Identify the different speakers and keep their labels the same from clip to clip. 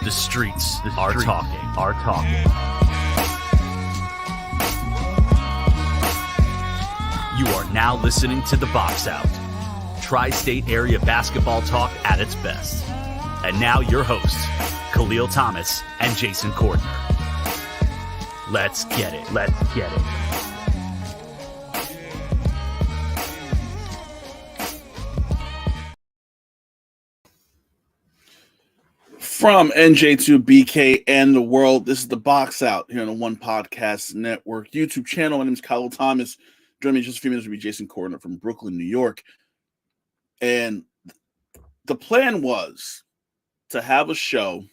Speaker 1: The streets are talking. You are now listening to The Box Out, tri-state area basketball talk at its best. And now your hosts, Kahlil Thomas and Jason Cordner. Let's get it.
Speaker 2: From NJ to BK and the world, this is The Box Out here on the One Podcast Network YouTube channel. My name is Kahlil Thomas. Joining me in just a few minutes will be Jason Cordner from Brooklyn, New York. And the plan was to have a show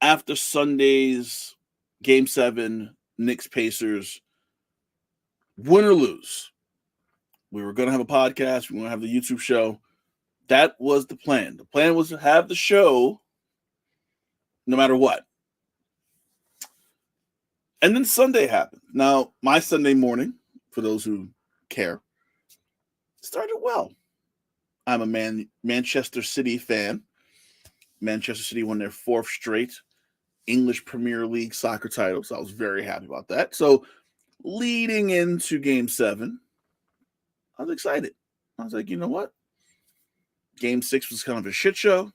Speaker 2: after Sunday's Game 7, Knicks Pacers, win or lose. We were going to have a podcast. We were going to have the YouTube show. That was the plan. The plan was to have the show no matter what. And then Sunday happened. Now, my Sunday morning, for those who care, started well. I'm a Manchester City fan. Manchester City won their fourth straight English Premier League soccer title, so I was very happy about that. So leading into Game 7, I was excited. I was like, you know what? Game 6 was kind of a shit show.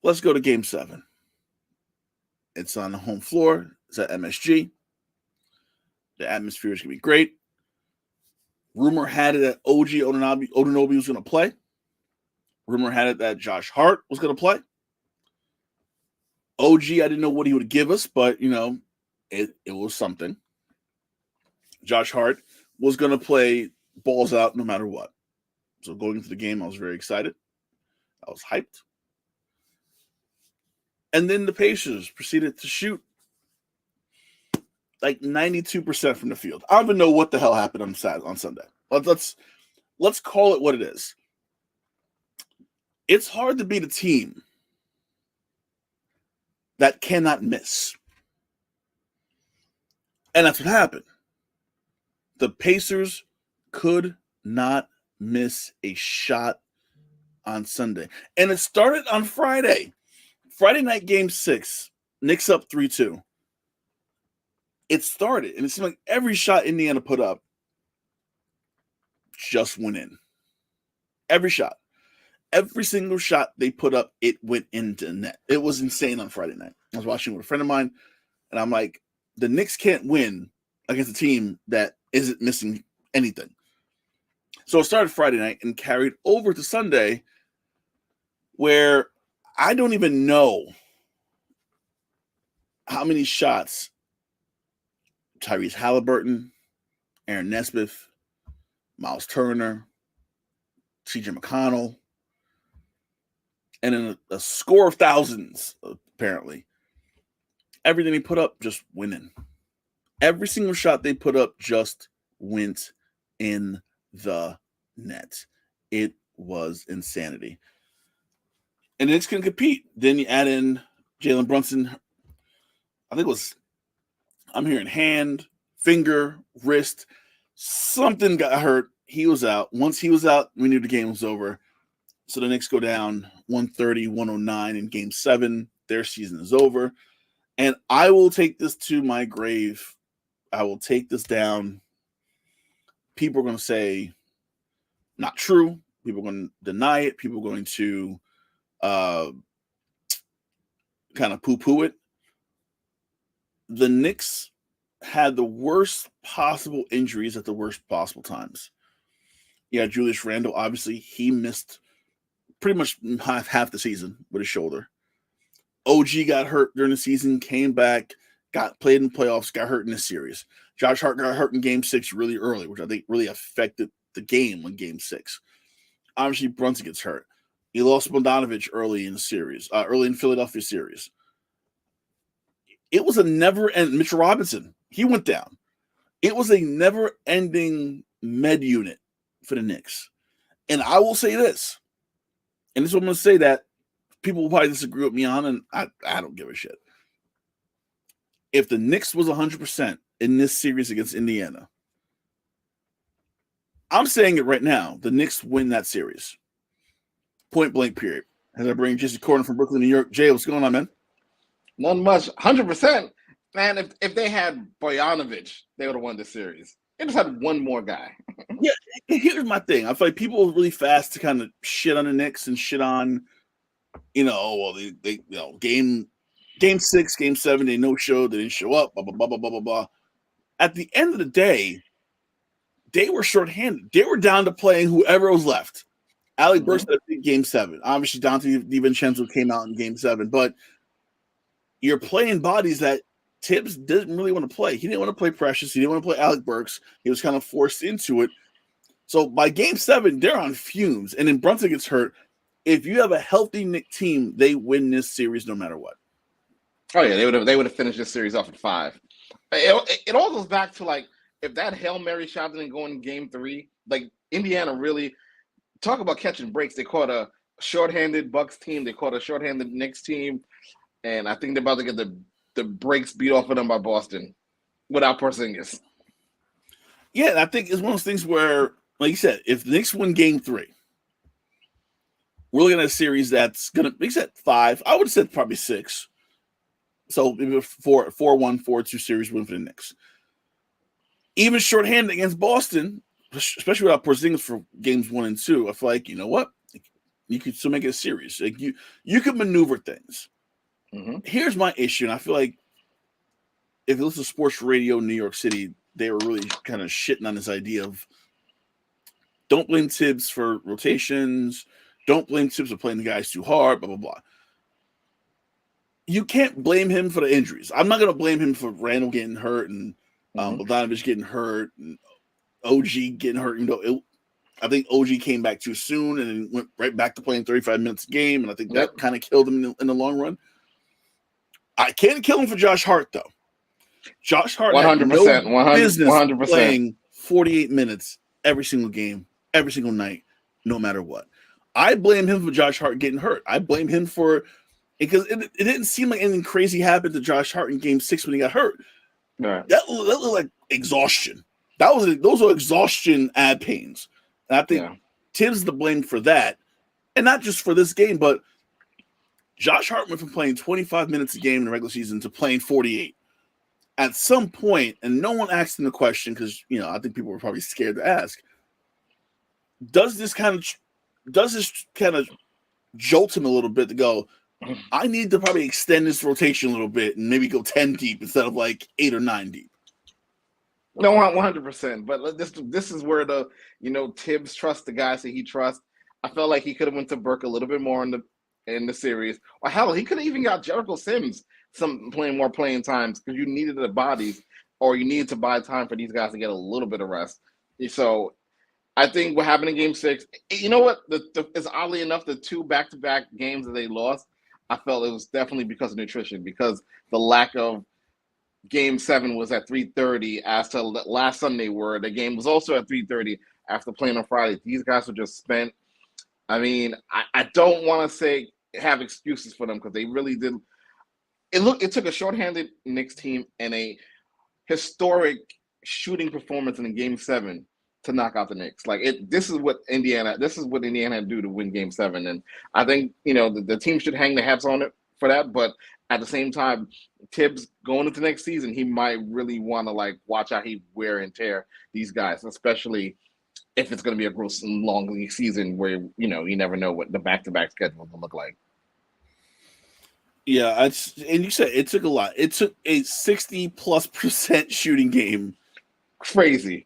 Speaker 2: Let's go to Game 7. It's on the home floor. It's at MSG. The atmosphere is going to be great. Rumor had it that OG Anunoby was going to play. Rumor had it that Josh Hart was going to play. OG, I didn't know what he would give us, but, you know, it was something. Josh Hart was going to play balls out no matter what. So going into the game, I was very excited. I was hyped. And then the Pacers proceeded to shoot like 92% from the field. I don't even know what the hell happened on Sunday. Let's call it what it is. It's hard to beat a team that cannot miss. And that's what happened. The Pacers could not miss a shot on Sunday. And it started on Friday. Friday night Game 6, Knicks up 3-2. It started, and it seemed like every shot Indiana put up just went in. Every shot. Every single shot they put up, it went into the net. It was insane on Friday night. I was watching with a friend of mine, and I'm like, the Knicks can't win against a team that isn't missing anything. So it started Friday night and carried over to Sunday, where I don't even know how many shots Tyrese Halliburton, Aaron Nesmith, Miles Turner, TJ McConnell, and then a score of thousands, apparently. Everything they put up just went in. Every single shot they put up just went in the net. It was insanity. And the Knicks can compete. Then you add in Jalen Brunson. I think it was, I'm hearing hand, finger, wrist. Something got hurt. He was out. Once he was out, we knew the game was over. So the Knicks go down 130-109 in Game 7. Their season is over. And I will take this to my grave. I will take this down. People are going to say, not true. People are going to deny it. People are going to kind of poo-poo it. The Knicks had the worst possible injuries at the worst possible times. Yeah, Julius Randle, obviously, he missed pretty much half the season with his shoulder. OG got hurt during the season, came back, played in the playoffs, got hurt in this series. Josh Hart got hurt in Game 6 really early, which I think really affected the game in Game 6. Obviously, Brunson gets hurt. He lost Bogdanović early in the series, early in Philadelphia series. It was a never-ending. Mitchell Robinson, he went down. It was a never-ending med unit for the Knicks. And I will say this, and this is what I'm going to say that people will probably disagree with me on, and I don't give a shit. If the Knicks was 100% in this series against Indiana, I'm saying it right now, the Knicks win that series. Point blank period. As I bring Jesse Corner from Brooklyn, New York. Jay, what's going on, man?
Speaker 3: Not much. 100%. Man, if they had Bojanovic, they would have won the series. They just had one more guy.
Speaker 2: Yeah, here's my thing. I feel like people are really fast to kind of shit on the Knicks and shit on, game 6, game 7, they no show, they didn't show up, blah, blah, blah, blah, blah, blah, blah. At the end of the day, they were shorthanded. They were down to playing whoever was left. Alec Burks had a big game 7. Obviously, Dante DiVincenzo came out in game 7, but you're playing bodies that Tibbs didn't really want to play. He didn't want to play Precious. He didn't want to play Alec Burks. He was kind of forced into it. So by game 7, they're on fumes. And then Brunson gets hurt. If you have a healthy Knicks team, they win this series no matter what.
Speaker 3: Oh yeah, they would have finished this series off at 5. It all goes back to like if that Hail Mary shot didn't go in game 3, like Indiana really talk about catching breaks. They caught a shorthanded Bucks team. They caught a shorthanded Knicks team, and I think they're about to get the breaks beat off of them by Boston without Porzingis.
Speaker 2: Yeah, I think it's one of those things where, like you said, if the Knicks win game 3, we're looking at a series that's going to, like you said, 5. I would have said probably 6. So maybe 4-1, 4-2 series win for the Knicks. Even shorthanded against Boston, especially without Porzingis for games 1 and 2, I feel like, you know what? You could still make it a series. Like you could maneuver things. Mm-hmm. Here's my issue, and I feel like if you listen to sports radio in New York City, they were really kind of shitting on this idea of don't blame Tibbs for rotations, don't blame Tibbs for playing the guys too hard, blah, blah, blah. You can't blame him for the injuries. I'm not going to blame him for Randall getting hurt and Bogdanovich getting hurt and OG getting hurt. I think OG came back too soon and then went right back to playing 35 minutes a game, and I think that kind of killed him in the long run. I can't kill him for Josh Hart, though. Josh Hart 100%, had no business 100%. Playing 48 minutes every single game, every single night, no matter what. I blame him for Josh Hart getting hurt. I blame him for because it didn't seem like anything crazy happened to Josh Hart in game 6 when he got hurt. Right. That looked like exhaustion. Those are exhaustion ab pains. And I think Tibbs is the blame for that. And not just for this game, but Josh Hart went from playing 25 minutes a game in the regular season to playing 48. At some point, and no one asked him the question because, I think people were probably scared to ask, does this kind of jolt him a little bit to go, I need to probably extend this rotation a little bit and maybe go 10 deep instead of like 8 or 9 deep?
Speaker 3: No, 100%. But this is where Tibbs trusts the guys that he trusts. I felt like he could have went to Burke a little bit more in the series. Or hell, he could have even got Jericho Sims playing more playing times because you needed the bodies or you needed to buy time for these guys to get a little bit of rest. So I think what happened in game 6, you know what? It's oddly enough, the 2 back-to-back games that they lost, I felt it was definitely because of nutrition, because the lack of game 7 was at 3:30 as to last Sunday where the game was also at 3:30 after playing on Friday. These guys were just spent. I mean, I don't want to say have excuses for them because they really did. It took a shorthanded Knicks team and a historic shooting performance in game 7 to knock out the Knicks. This is what Indiana had to do to win game 7. And I think, the team should hang their hats on it for that. But at the same time, Tibbs going into next season, he might really want to watch how he wear and tear these guys, especially if it's going to be a gross long league season where, you never know what the back-to-back schedule will look like.
Speaker 2: Yeah, and you said it took a lot. It took a 60+% shooting game.
Speaker 3: Crazy.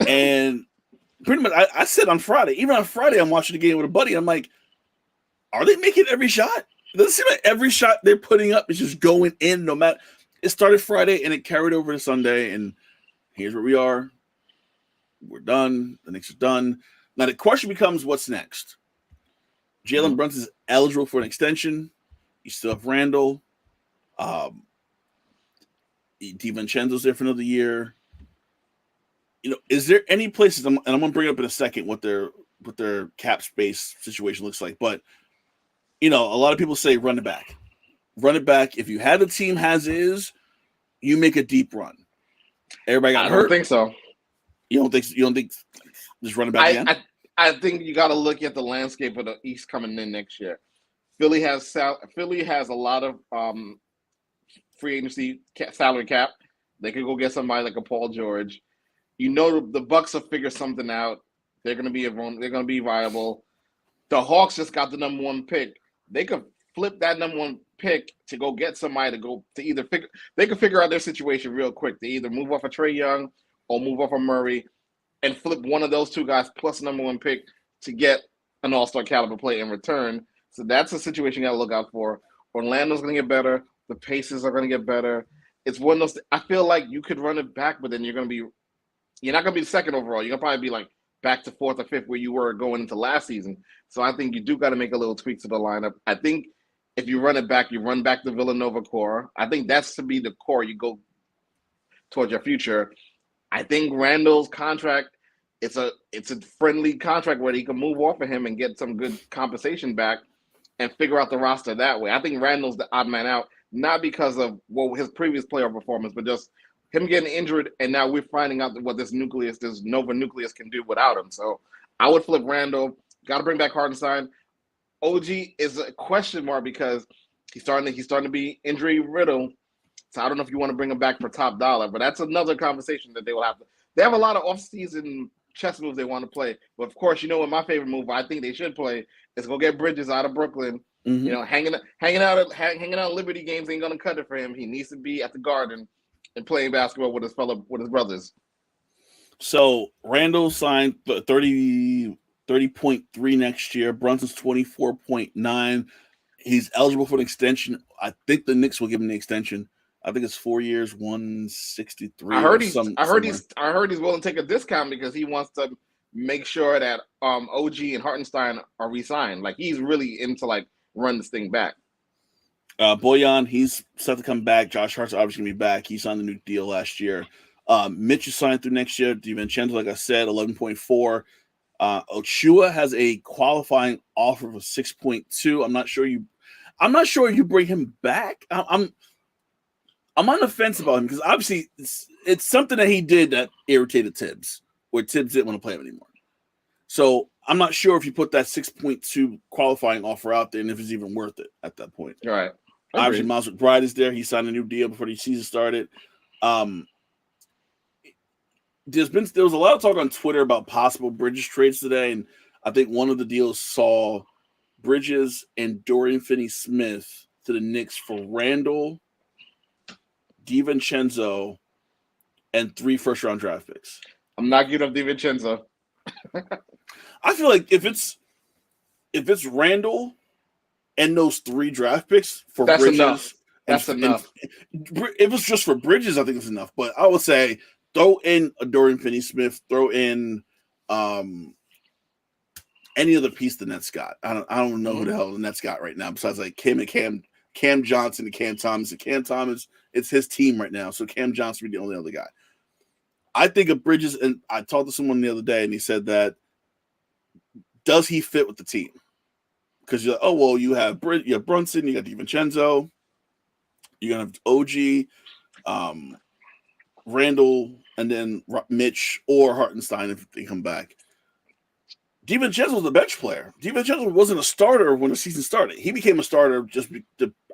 Speaker 2: And pretty much, I said on Friday, even on Friday, I'm watching the game with a buddy. I'm like, are they making every shot? It doesn't seem like every shot they're putting up is just going in no matter. It started Friday and it carried over to Sunday. And here's where we are. We're done. The Knicks are done. Now the question becomes, what's next? Jalen Brunson's eligible for an extension. You still have Randall. DiVincenzo's there for another year. Is there any places, and I'm going to bring up in a second what their cap space situation looks like, but, a lot of people say run it back. Run it back. If you have a team as is, you make a deep run. Everybody got hurt.
Speaker 3: I don't think so.
Speaker 2: You don't think just run it back again?
Speaker 3: I think you got to look at the landscape of the East coming in next year. Philly has a lot of free agency salary cap. They could go get somebody like a Paul George. You know, the Bucks will figure something out. They're going to be viable. The Hawks just got the number 1 pick. They could flip that number 1 pick to go get somebody they could figure out their situation real quick. They either move off of Trae Young or move off of Murray and flip one of those 2 guys plus number 1 pick to get an all-star caliber player in return. So that's a situation you got to look out for. Orlando's going to get better. The Pacers are going to get better. It's one of those. I feel like you could run it back, but then you're not going to be the second overall. You're going to probably be like back to 4th or 5th where you were going into last season. So I think you do got to make a little tweak to the lineup. I think if you run it back, you run back the Villanova core. I think that's to be the core you go towards your future. I think Randall's contract, it's a friendly contract where he can move off of him and get some good compensation back and figure out the roster that way. I think Randall's the odd man out, not because of his previous playoff performance, but just him getting injured, and now we're finding out what this Nova nucleus can do without him. So I would flip Randall. Got to bring back Hartenstein. OG is a question mark because he's starting to be injury riddled. So I don't know if you want to bring him back for top dollar, but that's another conversation that they will have to. They have a lot of offseason chess moves they want to play. But of course, what my favorite move I think they should play is go get Bridges out of Brooklyn.
Speaker 2: Mm-hmm.
Speaker 3: Hanging out Liberty games ain't gonna cut it for him. He needs to be at the Garden and playing basketball with his brothers.
Speaker 2: So Randall signed 30.3 next year. Brunson's 24.9. He's eligible for an extension. I think the Knicks will give him the extension. I think it's 4 years, 163. I heard he's
Speaker 3: willing to take a discount because he wants to make sure that OG and Hartenstein are re-signed. Like he's really into run this thing back.
Speaker 2: Bojan, he's set to come back. Josh Hart's obviously gonna be back. He signed the new deal last year. Mitch is signed through next year. DiVincenzo, like I said, 11.4. Ochua has a qualifying offer of 6.2. I'm not sure you bring him back. I'm on the fence about him because obviously it's something that he did that irritated Tibbs, where Tibbs didn't want to play him anymore. So I'm not sure if you put that 6.2 qualifying offer out there and if it's even worth it at that point.
Speaker 3: All right.
Speaker 2: Obviously, Miles McBride is there. He signed a new deal before the season started. There was a lot of talk on Twitter about possible Bridges trades today, and I think one of the deals saw Bridges and Dorian Finney-Smith to the Knicks for Randall, DiVincenzo, and 3 first-round draft picks.
Speaker 3: I'm not giving up DiVincenzo.
Speaker 2: I feel like if it's Randall and those 3 draft picks for
Speaker 3: that's
Speaker 2: Bridges,
Speaker 3: enough. That's enough.
Speaker 2: If it's just for Bridges, I think it's enough. But I would say throw in a Dorian Finney-Smith, throw in any other piece the Nets got. I don't know who the hell the Nets got right now besides Cam Johnson and Cam Thomas. And Cam Thomas, it's his team right now, so Cam Johnson would be the only other guy. I think of Bridges, and I talked to someone the other day, and he said that does he fit with the team? Because you're like, oh well, you have Brunson, you got DiVincenzo, you're gonna have OG, Randall, and then Mitch or Hartenstein if they come back. DiVincenzo was a bench player. DiVincenzo wasn't a starter when the season started. He became a starter just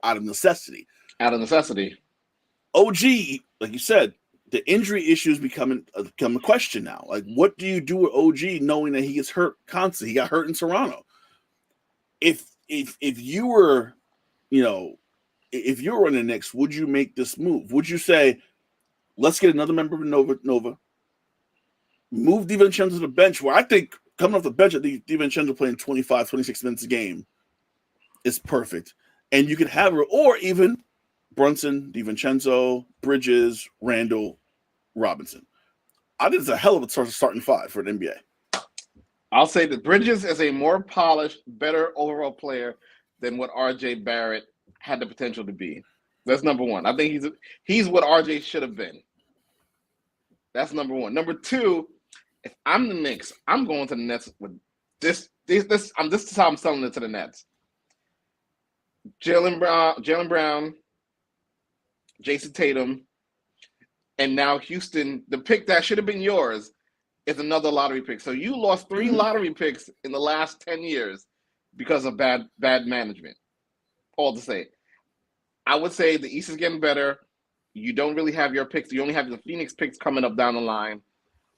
Speaker 2: out of necessity.
Speaker 3: Out of necessity.
Speaker 2: OG, like you said, the injury issues become a question now. Like, what do you do with OG knowing that he gets hurt constantly? He got hurt in Toronto. If you were, if you were in the Knicks, would you make this move? Would you say, let's get another member of Nova, move DiVincenzo to the bench, where I think coming off the bench, I think DiVincenzo playing 25, 26 minutes a game is perfect. And you could have her, or even Brunson, DiVincenzo, Bridges, Randall, Robinson. I think it's a hell of a starting 5 for an NBA.
Speaker 3: I'll say that Bridges is a more polished, better overall player than what RJ Barrett had the potential to be. That's number one. I think he's what RJ should have been. That's number one. Number 2, if I'm the Knicks, I'm going to the Nets with this. This is how I'm selling it to the Nets. Jaylen Brown, Jason Tatum, and now Houston. The pick that should have been yours is another lottery pick. So you lost 3 lottery picks in the last 10 years because of bad management. all to say. I would say the East is getting better. You don't really have your picks. You only have the Phoenix picks coming up down the line.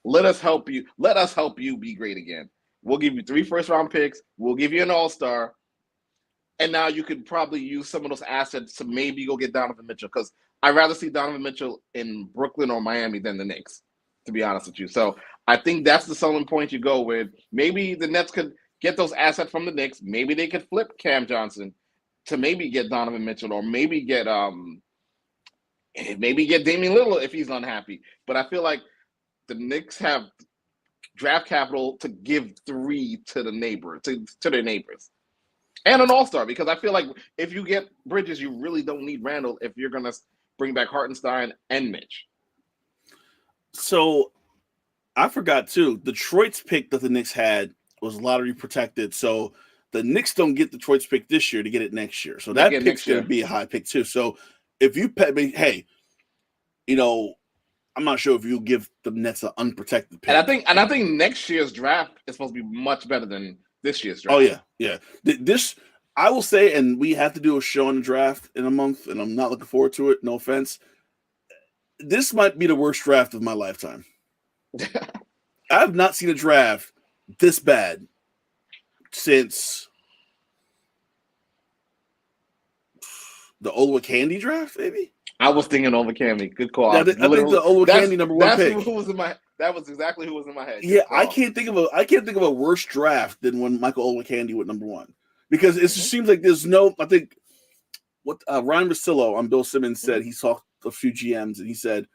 Speaker 3: Let us help you. Let us help you be great again. We'll give you 3 first-round picks. We'll give you an all-star. And now you could probably use some of those assets to maybe go get Donovan Mitchell, because I'd rather see Donovan Mitchell in Brooklyn or Miami than the Knicks, to be honest with you. So I think that's the selling point you go with. Maybe the Nets could get those assets from the Knicks. Maybe they could flip Cam Johnson to maybe get Donovan Mitchell, or maybe get Damian Lillard if he's unhappy. But I feel like the Knicks have draft capital to give 3 to the neighbor, to their neighbors. And an all-star, because I feel like if you get Bridges, you really don't need Randall if you're going to bring back Hartenstein and Mitch.
Speaker 2: So I forgot, too. Detroit's pick that the Knicks had was lottery protected. So the Knicks don't get Detroit's pick this year to get it next year. So that pick's going to be a high pick, too. So if you pay, hey, you know, I'm not sure if you'll give the Nets an unprotected pick.
Speaker 3: And I think next year's draft is supposed to be much better than this year's draft.
Speaker 2: Oh, yeah. This, I will say, and we have to do a show on the draft in a month, and I'm not looking forward to it. No offense. This might be the worst draft of my lifetime. I have not seen a draft this bad since the Olowokandi draft, maybe?
Speaker 3: I was thinking Olowokandi. Good call.
Speaker 2: Yeah, I think the Olowokandi number 1 pick.
Speaker 3: That was exactly who was in my head.
Speaker 2: Yeah, I can't think of a worse draft than when Michael Olowokandi went number 1, because it just seems like there's no. I think what Ryan Russillo on Bill Simmons said. He talked to a few GMs and he said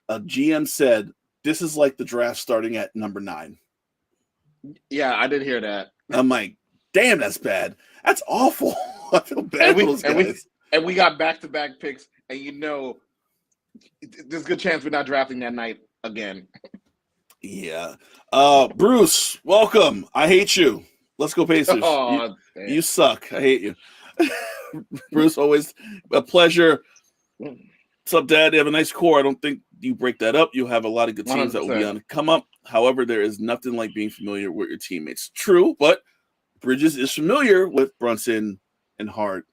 Speaker 2: a GM said this is like the draft starting at number 9.
Speaker 3: Yeah, I did hear that.
Speaker 2: I'm like, damn, that's bad. That's awful. I feel bad for those guys.
Speaker 3: And we got back-to-back picks, and you know, there's a good chance we're not drafting that night again.
Speaker 2: Yeah. Bruce, welcome. I hate you. Let's go Pacers.
Speaker 3: Oh,
Speaker 2: you suck. I hate you. Bruce, always a pleasure. What's up, Dad? You have a nice core. I don't think you break that up. You have a lot of good teams 100%. That will be on the come up. However, there is nothing like being familiar with your teammates. True, but Bridges is familiar with Brunson and Hart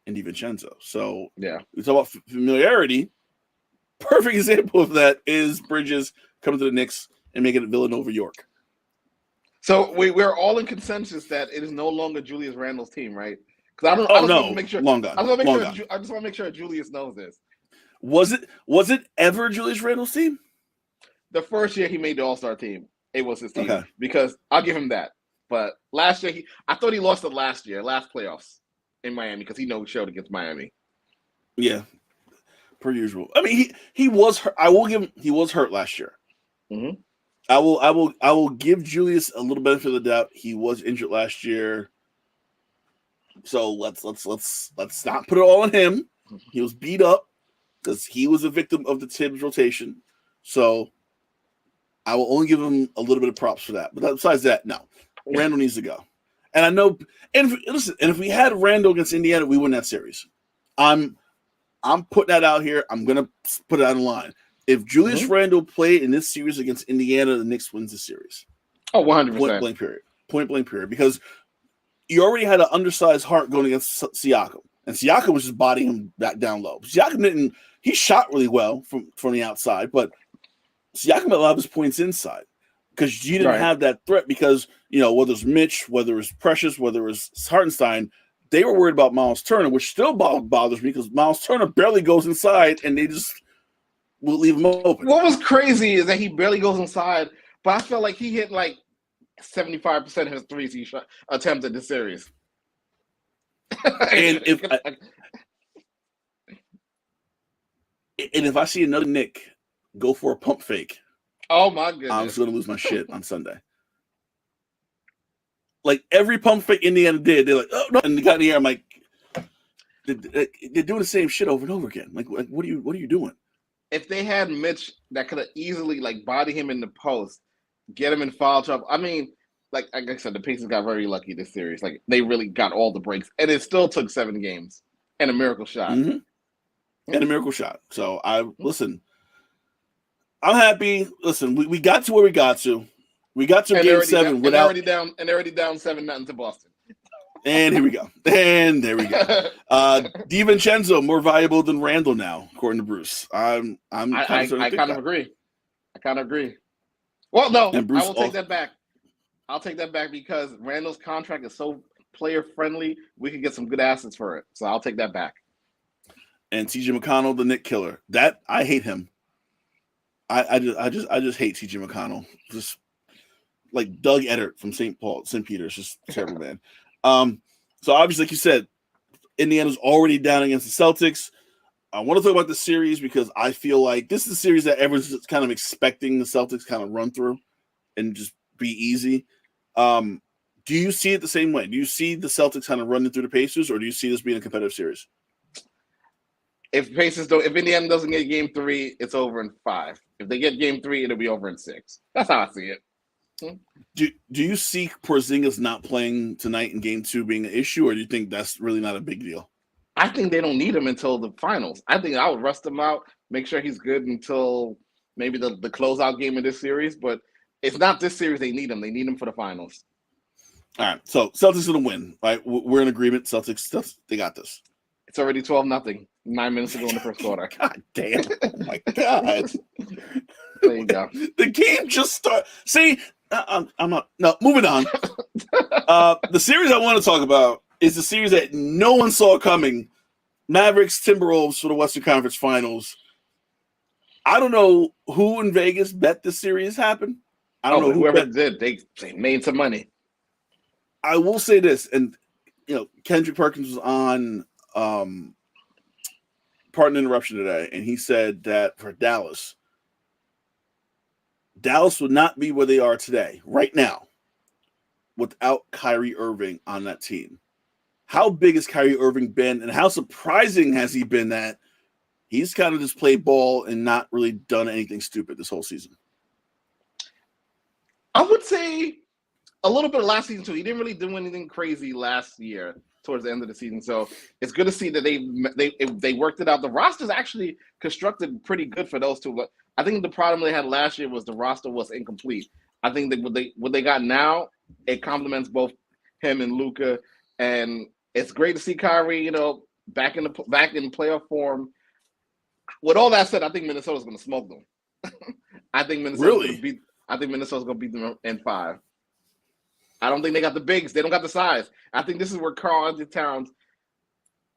Speaker 2: and DiVincenzo. So
Speaker 3: yeah,
Speaker 2: we talk about familiarity. Perfect example of that is Bridges coming to the Knicks and making it Villanova York.
Speaker 3: So we're all in consensus that it is no longer Julius Randle's team, right? Because I just want to make sure.
Speaker 2: Long gone.
Speaker 3: I just want to make sure Julius knows this.
Speaker 2: Was it ever Julius Randle's team?
Speaker 3: The first year he made the All-Star team, it was his team. Okay. Because I'll give him that. But last year I thought he lost it last playoffs in Miami, because he showed against Miami.
Speaker 2: Yeah. Per usual. I mean, he was hurt. I will give him. He was hurt last year.
Speaker 3: Mm-hmm.
Speaker 2: I will give Julius a little benefit of the doubt. He was injured last year, so let's not put it all on him. He was beat up because he was a victim of the Tibbs rotation. So I will only give him a little bit of props for that. But besides that, no, Randle needs to go. And I know. And if we had Randle against Indiana, we win that series. I'm putting that out here. I'm going to put it on the line. If Julius Randle played in this series against Indiana, the Knicks wins the series.
Speaker 3: Oh, 100%.
Speaker 2: Point blank period. Because you already had an undersized Hart going against Siakam. And Siakam was just bodying him back down low. Siakam he shot really well from the outside, but Siakam had a lot of his points inside because you didn't have that threat because, whether it's Mitch, whether it's Precious, whether it's Hartenstein, they were worried about Miles Turner, which still bothers me because Miles Turner barely goes inside and they just will leave him open.
Speaker 3: What was crazy is that he barely goes inside, but I felt like he hit like 75% of his threes he attempted this series.
Speaker 2: And if I see another Knick go for a pump fake,
Speaker 3: oh my goodness,
Speaker 2: I'm just going to lose my shit on Sunday. Like every pump fake Indiana did, they're like, oh no, and they got in the air. I'm like, they're doing the same shit over and over again. Like what are you doing?
Speaker 3: If they had Mitch that could have easily body him in the post, get him in foul trouble. I mean, like I said, the Pacers got very lucky this series. Like they really got all the breaks, and it still took 7 games and a miracle shot.
Speaker 2: Mm-hmm. And a miracle shot. So I'm happy. Listen, we got to where we got to. We got to game 7
Speaker 3: without, and they're already down 7-0 to Boston.
Speaker 2: And here we go. And there we go. DiVincenzo more valuable than Randall now, according to Bruce. I kind of
Speaker 3: agree. I kind of agree. Well, no, I will take that back. I'll take that back because Randall's contract is so player friendly. We could get some good assets for it. So I'll take that back.
Speaker 2: And TJ McConnell, the Knick killer. That I hate him. I just hate TJ McConnell. Just like Doug Eddert from St. Peter's, just terrible man. So obviously, like you said, Indiana's already down against the Celtics. I want to talk about the series because I feel like this is a series that everyone's kind of expecting the Celtics kind of run through and just be easy. Do you see it the same way? Do you see the Celtics kind of running through the Pacers, or do you see this being a competitive series?
Speaker 3: If Indiana doesn't get game 3, it's over in 5. If they get game 3, it'll be over in 6. That's how I see it.
Speaker 2: Do you see Porzingis not playing tonight in game 2 being an issue, or do you think that's really not a big deal?
Speaker 3: I think they don't need him until the finals. I think I would rest him out, make sure he's good until maybe the closeout game of this series. But it's not this series they need him. They need him for the finals.
Speaker 2: All right, so Celtics going to win. Right, we're in agreement. Celtics, they got this.
Speaker 3: It's already 12-0. 9 minutes to go in the first quarter.
Speaker 2: God damn! Oh my God!
Speaker 3: There you go.
Speaker 2: The game just started. See, I'm not. No, moving on. The series I want to talk about is the series that no one saw coming. Mavericks Timberwolves for the Western Conference Finals. I don't know who in Vegas bet this series happened. I don't know
Speaker 3: whoever did. They made some money.
Speaker 2: I will say this, and Kendrick Perkins was on Pardon the Interruption today, and he said that for Dallas would not be where they are today, right now, without Kyrie Irving on that team. How big has Kyrie Irving been, and how surprising has he been that he's kind of just played ball and not really done anything stupid this whole season?
Speaker 3: I would say a little bit of last season, too. He didn't really do anything crazy last year towards the end of the season. So it's good to see that they worked it out. The roster's actually constructed pretty good for those two. But I think the problem they had last year was the roster was incomplete. I think that what they got now, it complements both him and Luka. And it's great to see Kyrie, back in playoff form. With all that said, I think Minnesota's going to smoke them. I think Minnesota's going to beat them in 5. I don't think they got the bigs. They don't got the size. I think this is where Karl-Anthony Towns,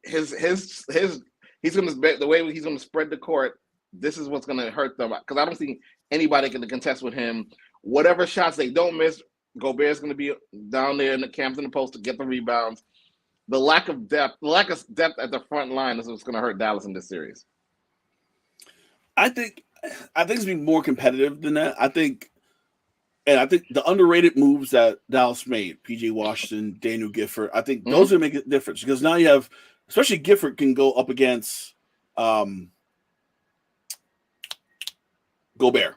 Speaker 3: he's going to, the way he's going to spread the court, this is what's going to hurt them. Because I don't think anybody can contest with him. Whatever shots they don't miss, Gobert's going to be down there in the camps in the post to get the rebounds. The lack of depth at the front line is what's going to hurt Dallas in this series.
Speaker 2: I think it's going to be more competitive than that. I think the underrated moves that Dallas made, P.J. Washington, Daniel Gifford, I think those are going to make a difference because now you have, especially Gifford can go up against Gobert.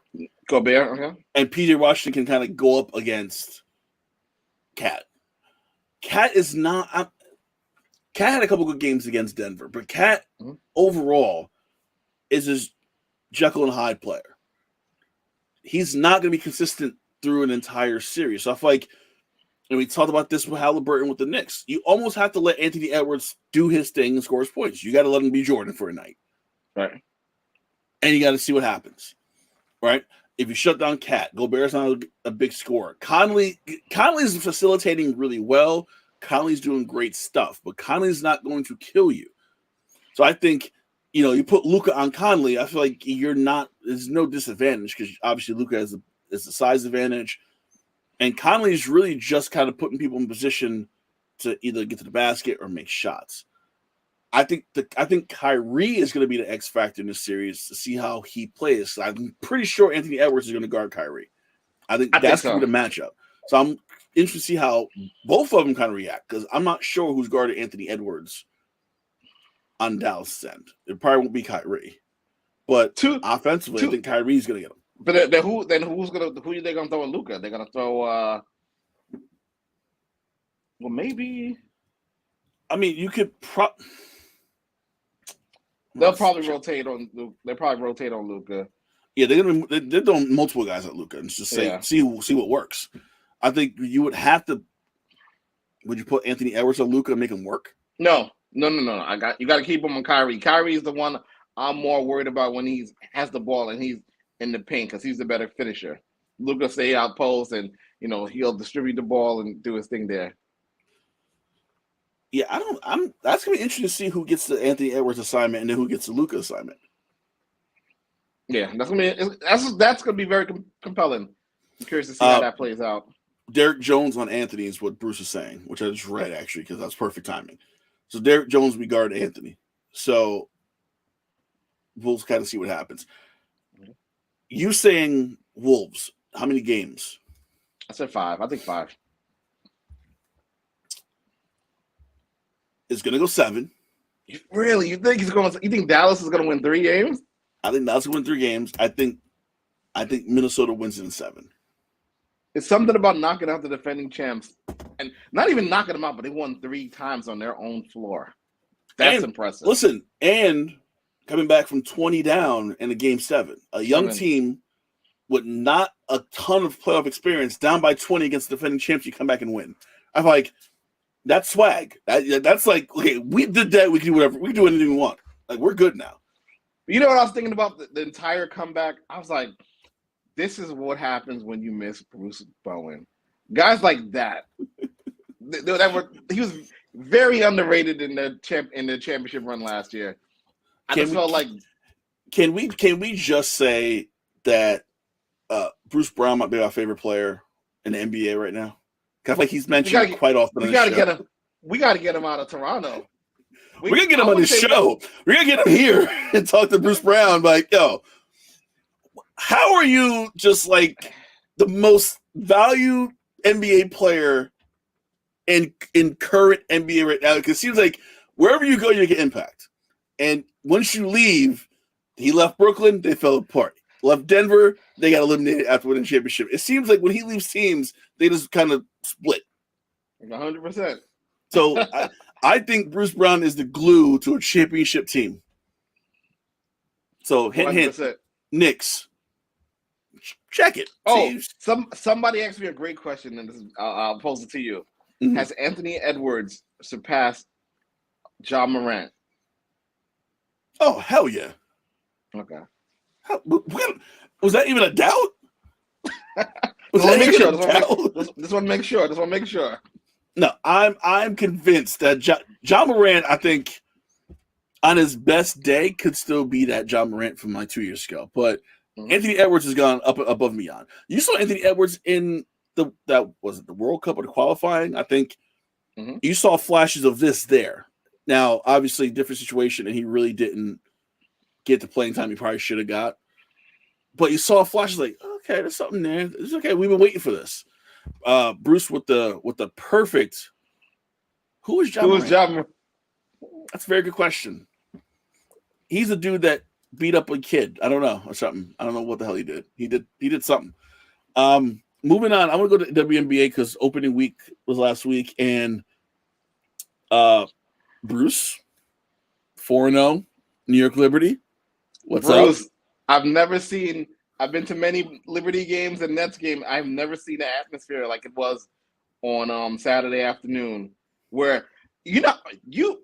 Speaker 3: Okay.
Speaker 2: And P.J. Washington can kind of go up against Cat. Cat is not – Cat had a couple good games against Denver, but Cat overall is his Jekyll and Hyde player. He's not going to be consistent through an entire series. So I feel like, and we talked about this with Halliburton with the Knicks, you almost have to let Anthony Edwards do his thing and score his points. You got to let him be Jordan for a night.
Speaker 3: Right.
Speaker 2: And you got to see what happens. Right? If you shut down Cat, Gobert's not a big scorer. Conley's facilitating really well. Conley's doing great stuff, but Conley's not going to kill you. So I think, you put Luka on Conley, I feel like there's no disadvantage because obviously Luka has the size advantage. And Conley's really just kind of putting people in position to either get to the basket or make shots. I think Kyrie is going to be the X factor in this series to see how he plays. I'm pretty sure Anthony Edwards is going to guard Kyrie. I think that's going to be the matchup. So I'm interested to see how both of them kind of react because I'm not sure who's guarded Anthony Edwards on Dallas' end. It probably won't be Kyrie. But offensively, I think Kyrie's going to get him.
Speaker 3: But who are they going to throw at Luka? They're going to throw maybe. I mean,
Speaker 2: you could
Speaker 3: They'll probably rotate on Luka.
Speaker 2: Yeah, they're doing multiple guys at Luka and just see what works. I think you would have to Would you put Anthony Edwards or Luka and make him work?
Speaker 3: No. You got to keep him on Kyrie. Kyrie is the one I'm more worried about when he has the ball and he's in the paint because he's the better finisher. Luka stay out post and he'll distribute the ball and do his thing there.
Speaker 2: Yeah, that's gonna be interesting to see who gets the Anthony Edwards assignment and then who gets the Luka assignment.
Speaker 3: Yeah, that's gonna be very compelling. I'm curious to see how that plays out.
Speaker 2: Derek Jones on Anthony is what Bruce is saying, which I just read actually because that's perfect timing. So Derek Jones will guard Anthony. So we'll kind of see what happens. You saying Wolves? How many games?
Speaker 3: I said 5. I think 5.
Speaker 2: It's gonna go 7.
Speaker 3: Really? You think Dallas is gonna win 3 games?
Speaker 2: I think Dallas will win 3 games. I think Minnesota wins in 7.
Speaker 3: It's something about knocking out the defending champs, and not even knocking them out, but they won 3 times on their own floor. That's impressive.
Speaker 2: Listen, and coming back from 20 down in a game 7, a young team with not a ton of playoff experience, down by 20 against the defending champs, you come back and win. I'm like, that's swag. That's like, okay, we did that. We can do whatever. We can do anything we want. Like, we're good now.
Speaker 3: You know what I was thinking about the entire comeback? I was like, this is what happens when you miss Bruce Bowen. Guys like that. He was very underrated in the championship run last year.
Speaker 2: Can we just say that Bruce Brown might be our favorite player in the NBA right now? I feel like he's mentioned quite often.
Speaker 3: We got to get him out of Toronto.
Speaker 2: We're gonna get him on the show. We're gonna get him here and talk to Bruce Brown. Like, yo, how are you just like the most valued NBA player in current NBA right now? Because it seems like wherever you go, you get impact. And once you leave, he left Brooklyn, they fell apart. Left Denver, they got eliminated after winning the championship. It seems like when he leaves teams, they just kind of split.
Speaker 3: 100%.
Speaker 2: So I think Bruce Brown is the glue to a championship team. So hint, Knicks. Check it.
Speaker 3: Oh, somebody asked me a great question, and I'll pose it to you. Mm-hmm. Has Anthony Edwards surpassed Ja Morant?
Speaker 2: Oh, hell yeah.
Speaker 3: Okay.
Speaker 2: Was that even a doubt?
Speaker 3: Just want to make sure.
Speaker 2: No, I'm convinced that Ja Morant, I think, on his best day, could still be that Ja Morant from like 2 years ago. But Anthony Edwards has gone up above and beyond. You saw Anthony Edwards in the World Cup or the qualifying. I think you saw flashes of this there. Now, obviously, different situation, and he really didn't get the playing time he probably should have got. But you saw flashes like, okay, there's something there. It's okay. We've been waiting for this. Bruce with the perfect. Who is Ja Morant? That's a very good question. He's a dude that beat up a kid. I don't know, or something. I don't know what the hell he did. He did something. Moving on, I'm gonna go to WNBA because opening week was last week, and Bruce 4-0, New York Liberty. What's up?
Speaker 3: I've been to many Liberty games and Nets games. I've never seen an atmosphere like it was on Saturday afternoon, where you've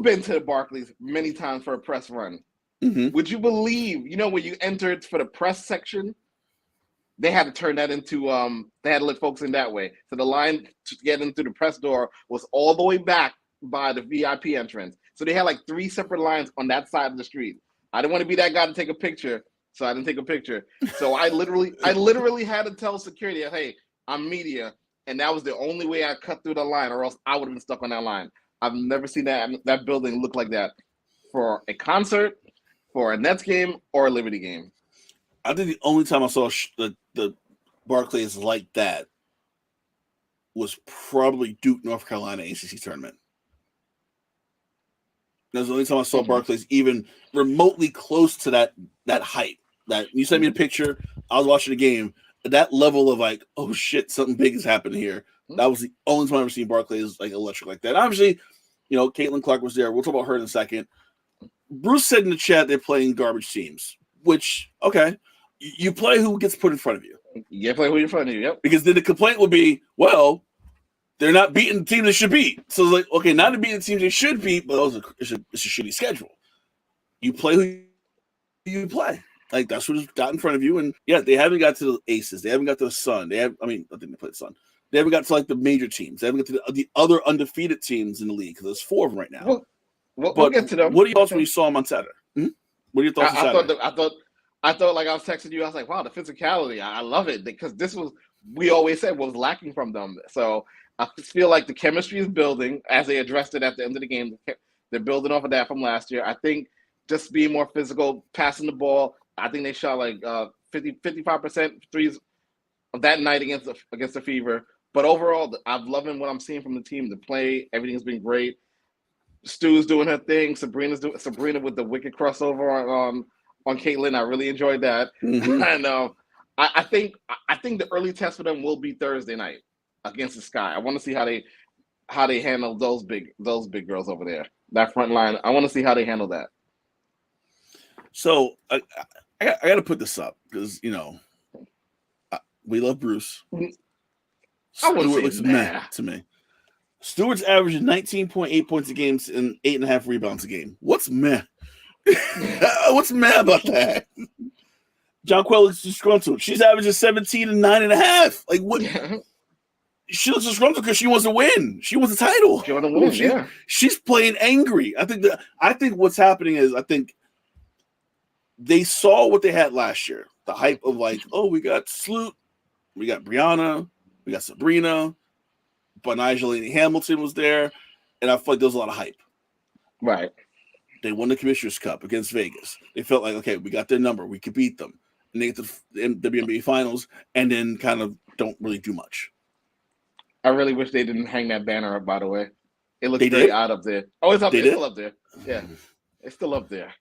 Speaker 3: been to the Barclays many times for a press run. Mm-hmm. Would you believe, when you entered for the press section, they had to turn that into they had to let folks in that way. So the line to get into the press door was all the way back by the VIP entrance. So they had like 3 separate lines on that side of the street. I didn't want to be that guy to take a picture, so I didn't take a picture. So I literally had to tell security, hey, I'm media, and that was the only way I cut through the line, or else I would have been stuck on that line. I've never seen that building look like that for a concert, for a Nets game, or a Liberty game.
Speaker 2: I think the only time I saw the Barclays like that was probably Duke, North Carolina ACC tournament. That was the only time I saw Barclays even remotely close to that height. That you sent me a picture, I was watching the game. That level of like, oh shit, something big is happening here. That was the only time I've ever seen Barclays like electric like that. Obviously, Caitlin Clark was there. We'll talk about her in a second. Bruce said in the chat they're playing garbage teams, which, okay, you play who gets put in front of you.
Speaker 3: Yeah, play who in front of you, yep.
Speaker 2: Because then the complaint would be, well, they're not beating the teams they should beat. So it's like, okay, not to beat the teams they should beat, but also it's a shitty schedule. You play who you play. Like, that's what has got in front of you. And yeah, they haven't got to the Aces. They haven't got to the Sun. I think they played the Sun. They haven't got to like the major teams. They haven't got to the other undefeated teams in the league because there's 4 of them right now.
Speaker 3: We'll get to them.
Speaker 2: What are your thoughts when you saw them on Saturday? What are your thoughts on Saturday?
Speaker 3: I thought like I was texting you. I was like, wow, the physicality. I love it because this was we always said what was lacking from them. So I feel like the chemistry is building as they addressed it at the end of the game. They're building off of that from last year. I think just being more physical, passing the ball. I think they shot like 55% threes of that night against the Fever. But overall, I'm loving what I'm seeing from the team. The play, everything's been great. Stu's doing her thing. Sabrina with the wicked crossover on Caitlin. I really enjoyed that.
Speaker 2: Mm-hmm.
Speaker 3: And I think the early test for them will be Thursday night against the Sky. I want to see how they handle those big girls over there. That front line. I want to see how they handle that.
Speaker 2: So I got to put this up because we love Bruce. Stewart looks meh to me. Stewart's averaging 19.8 points a game and 8.5 rebounds a game. What's meh? What's meh about that? Jonquel looks disgruntled. She's averaging 17 and 9.5. Like what? Yeah. She looks disgruntled because she wants to win. She wants a title.
Speaker 3: She wants to win. Yeah.
Speaker 2: She's playing angry. I think what's happening is they saw what they had last year. The hype of like, oh, we got Sloot, we got Brianna, we got Sabrina, but Nigelene Hamilton was there, and I feel like there was a lot of hype.
Speaker 3: Right.
Speaker 2: They won the Commissioner's Cup against Vegas. They felt like, okay, we got their number. We could beat them. And they get to the WNBA Finals and then kind of don't really do much.
Speaker 3: I really wish they didn't hang that banner up, by the way. It looks very odd up there. Oh, it's up there. It's still up there. Yeah. It's still up there.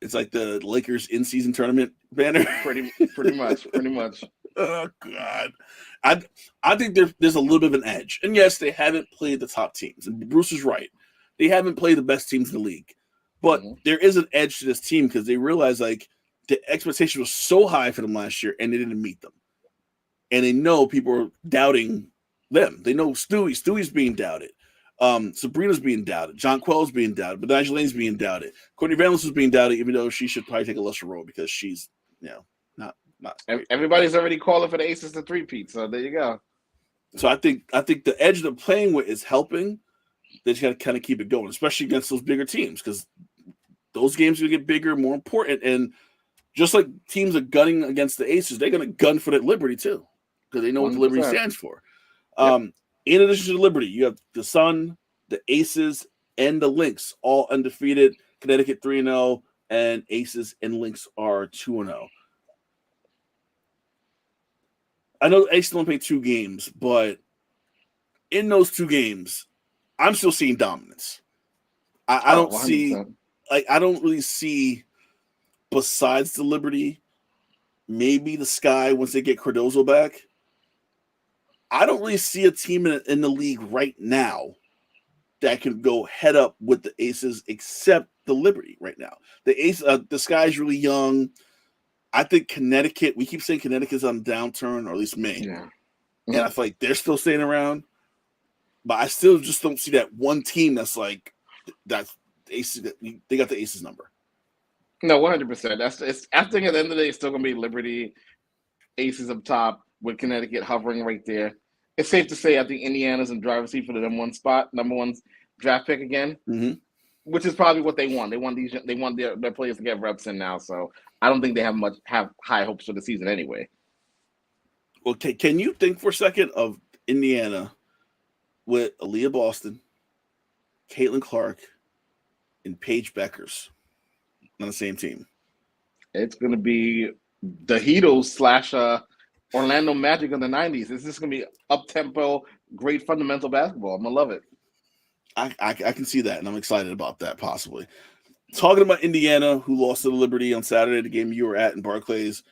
Speaker 2: It's like the Lakers in-season tournament banner.
Speaker 3: Pretty much.
Speaker 2: Oh, God. I think there's a little bit of an edge. And, yes, they haven't played the top teams. And Bruce is right. They haven't played the best teams in the league. But there is an edge to this team because they realize, like, the expectation was so high for them last year, and they didn't meet them. And they know people are doubting them. They know Stewie's being doubted. Sabrina's being doubted. Jonquel's being doubted. But Nigelane's being doubted. Courtney Vanlis was being doubted, even though she should probably take a lesser role because she's, not.
Speaker 3: Everybody's already calling for the Aces to three-peat, so there you go.
Speaker 2: So I think the edge they're playing with is helping. They just got to kind of keep it going, especially against those bigger teams, because those games are going to get bigger, more important. And just like teams are gunning against the Aces, they're going to gun for that Liberty too, because they know 100%. What the Liberty stands for. In addition to the Liberty, you have the Sun, the Aces, and the Lynx, all undefeated. Connecticut 3-0, and Aces and Lynx are 2-0. I know the Aces only played 2 games, but in those 2 games, I'm still seeing dominance. I don't 100%. See, like, I don't really see, besides the Liberty, maybe the Sky once they get Cardozo back. I don't really see a team in the league right now that can go head up with the Aces except the Liberty right now. The Sky's really young. I think Connecticut, we keep saying Connecticut's on a downturn, or at least me. Yeah. And I feel like they're still staying around. But I still just don't see that one team that's like, that's Aces. They got the Aces number.
Speaker 3: No, 100%. I think at the end of the day, it's still going to be Liberty, Aces up top, with Connecticut hovering right there. It's safe to say I think Indiana's in driver's seat for the number 1 draft pick again, which is probably what they want. They want their players to get reps in now. So I don't think they have high hopes for the season anyway.
Speaker 2: Well, can you think for a second of Indiana with Aaliyah Boston, Caitlin Clark, and Paige Beckers on the same team?
Speaker 3: It's going to be the Heatles / Orlando Magic in the 90s. This is going to be up-tempo, great fundamental basketball. I'm going to love it.
Speaker 2: I can see that, and I'm excited about that, possibly. Talking about Indiana, who lost to the Liberty on Saturday, the game you were at in Barclays.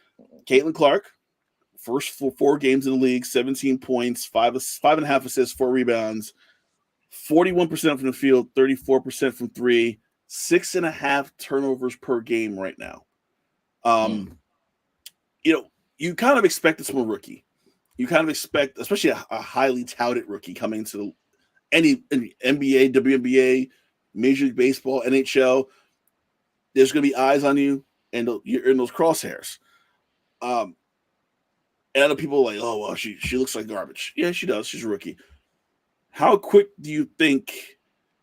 Speaker 2: Caitlin Clark, first 4 games in the league, 17 points, 5.5 assists, 4 rebounds, 41% from the field, 34% from 3, 6.5 turnovers per game right now. You kind of expect this from a rookie. you kind of expect, especially a highly touted rookie coming to any NBA, WNBA, Major League Baseball, NHL, there's going to be eyes on you, and you're in those crosshairs. And other people are like, oh, well, she looks like garbage. Yeah, she does. She's a rookie. How quick do you think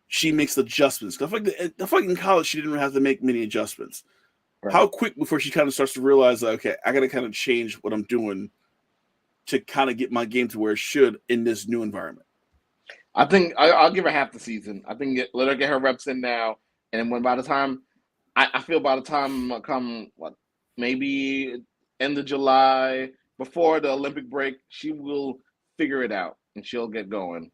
Speaker 2: she makes adjustments? I feel like in college, she didn't have to make many adjustments. Right. How quick before she kind of starts to realize, like, okay, I got to kind of change what I'm doing to kind of get my game to where it should in this new environment?
Speaker 3: I think I'll give her half the season. I think let her get her reps in now, and when by the time come maybe end of July, before the Olympic break, she will figure it out and she'll get going.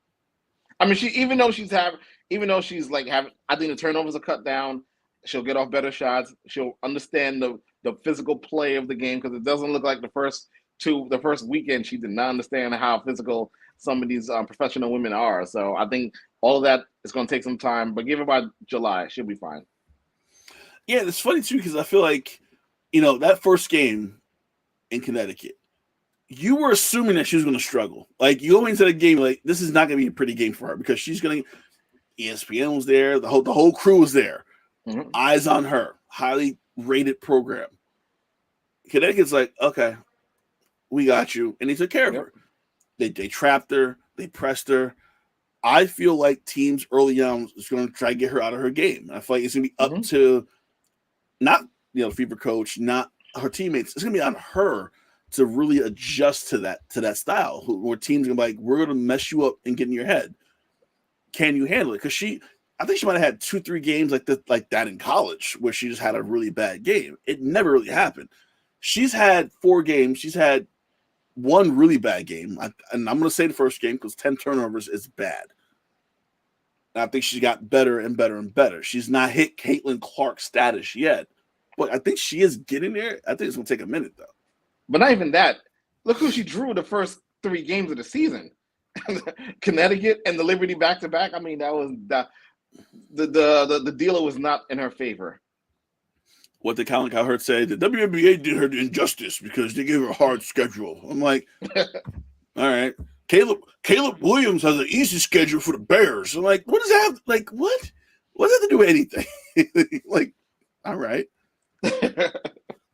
Speaker 3: I mean, even though she's having, I think the turnovers are cut down. She'll get off better shots. She'll understand the physical play of the game, because it doesn't look like the first weekend she did not understand how physical some of these professional women are. So I think all of that is going to take some time, but give her by July, she'll be fine.
Speaker 2: Yeah, it's funny too, because I feel like, that first game in Connecticut, you were assuming that she was going to struggle. Like, you go into the game like, this is not going to be a pretty game for her, because she's going to. ESPN was there, the whole crew was there, eyes on her, highly rated program. Connecticut's like, okay, we got you, and they took care of her. They trapped her, they pressed her. I feel like teams early on is going to try to get her out of her game. I feel like it's going to be up to not the Fever coach, not her teammates. It's going to be on her to really adjust to that style. Where teams are going to be like, we're going to mess you up and get in your head. Can you handle it? Because I think she might have had 2-3 games like that in college where she just had a really bad game. It never really happened. She's had 4 games. She's had one really bad game. And I'm going to say the first game, because 10 turnovers is bad. And I think she got better and better and better. She's not hit Caitlin Clark status yet, but I think she is getting there. I think it's going to take a minute, though.
Speaker 3: But not even that. Look who she drew the first 3 games of the season. Connecticut and the Liberty back-to-back. I mean, that was the dealer was not in her favor.
Speaker 2: What did Colin Cowherd say? The WNBA did her injustice because they gave her a hard schedule. I'm like, all right. Caleb Williams has an easy schedule for the Bears. I'm like, what does that have? Like, what? What does that have to do with anything? Like, all right.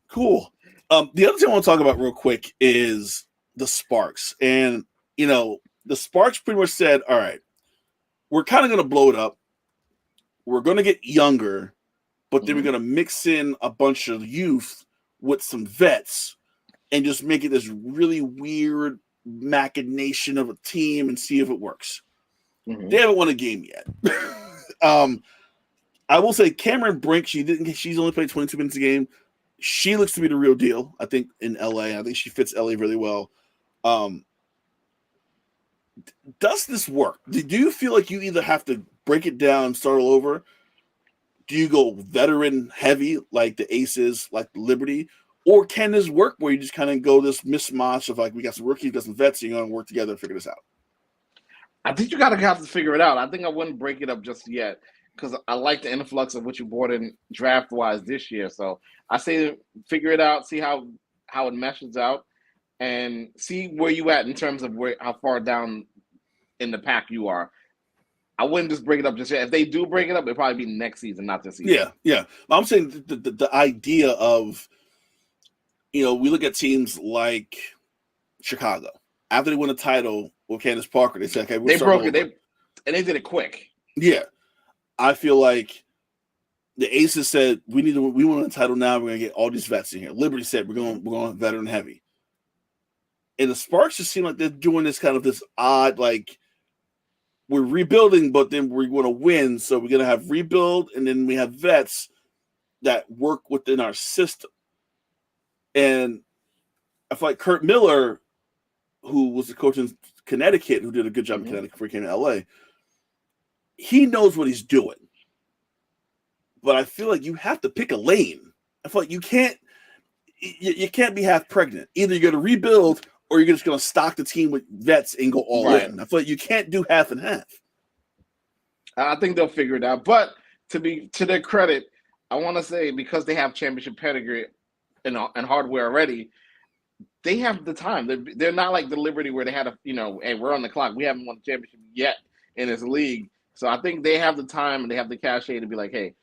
Speaker 2: Cool. The other thing I want to talk about real quick is the Sparks. And, the Sparks pretty much said, all right, we're kind of going to blow it up. We're going to get younger, but then we're going to mix in a bunch of youth with some vets and just make it this really weird machination of a team and see if it works. They haven't won a game yet. I will say Cameron Brink, she's only played 22 minutes a game. She looks to be the real deal, I think, in LA. I think she fits LA really well. Does this work? Do you feel like you either have to break it down and start all over? Do you go veteran heavy like the Aces, like the Liberty? Or can this work where you just kind of go this mismatch of like, we got some rookies, got some vets, and you're going to work together and figure this out?
Speaker 3: I think you got to have to figure it out. I think I wouldn't break it up just yet, because I like the influx of what you brought in draft-wise this year. So I say figure it out, see how it meshes out, and see where you at in terms of how far down in the pack you are. I wouldn't just break it up just yet. If they do break it up, it'll probably be next season, not this season.
Speaker 2: Yeah. I'm saying the idea of, we look at teams like Chicago. After they win a title with Candace Parker, they said, okay,
Speaker 3: they broke it. They did it quick.
Speaker 2: Yeah. I feel like the Aces said, we want a title now. We're going to get all these vets in here. Liberty said, we're going veteran heavy. And the Sparks just seem like they're doing this odd, like, we're rebuilding, but then we're going to win. So we're going to have rebuild, and then we have vets that work within our system. And I feel like Kurt Miller, who was the coach in Connecticut, who did a good job in Connecticut before he came to LA, he knows what he's doing. But I feel like you have to pick a lane. I feel like you can't be half pregnant. Either you're going to rebuild or you're just going to stock the team with vets and go all in. I feel like you can't do half and half.
Speaker 3: I think they'll figure it out. But to their credit, I want to say, because they have championship pedigree and hardware already, they have the time. They're not like the Liberty where they had hey, we're on the clock. We haven't won the championship yet in this league. So I think they have the time and they have the cachet to be like, hey,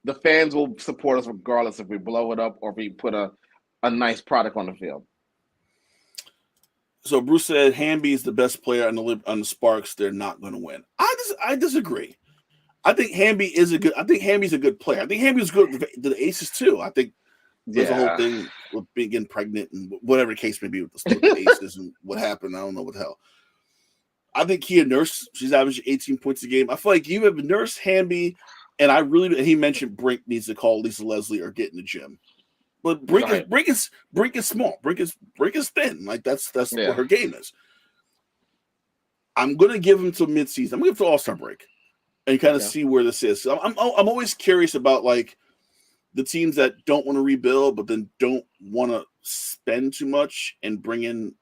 Speaker 3: the fans will support us regardless if we blow it up or if we put a nice product on the field.
Speaker 2: So Bruce said Hamby is the best player on the Sparks. They're not going to win. I disagree. I think Hamby's a good player. I think Hamby's good to the Aces too. I think there's a whole thing with getting pregnant and whatever the case may be with the Aces and what happened. I don't know what the hell. I think Kia Nurse, she's averaging 18 points a game. I feel like you have Nurse, Hamby, and he mentioned Brink needs to call Lisa Leslie or get in the gym. But Brink is small. Brink is thin. Like that's what her game is. I'm gonna give him till midseason. I'm gonna give him to All-Star break and kind of see where this is. So I'm always curious about like the teams that don't want to rebuild, but then don't want to spend too much and bring in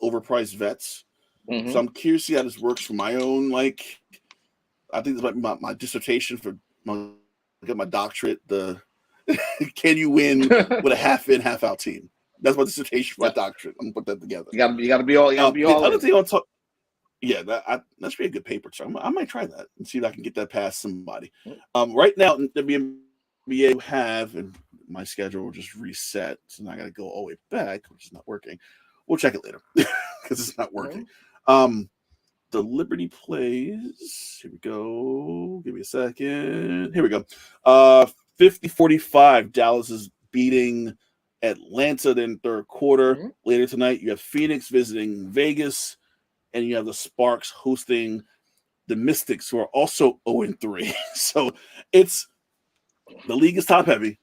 Speaker 2: overpriced vets. Mm-hmm. So I'm curious to see how this works for my own. Like, I think this might be my dissertation for my doctorate. Can you win with a half-in, half-out team? That's my dissertation for my doctorate. I'm gonna put that together.
Speaker 3: You gotta be all. The other
Speaker 2: thing I'll talk. Yeah, that should be a good paper. So I might try that and see if I can get that past somebody. Right now, the WNBA have, and my schedule will just reset, so now I got to go all the way back, which is not working. We'll check it later because it's not working. The Liberty plays. Here we go. Give me a second. Here we go. 50-45. Dallas is beating Atlanta in third quarter. Mm-hmm. Later tonight, you have Phoenix visiting Vegas, and you have the Sparks hosting the Mystics, who are also 0-3. So it's the league is top heavy.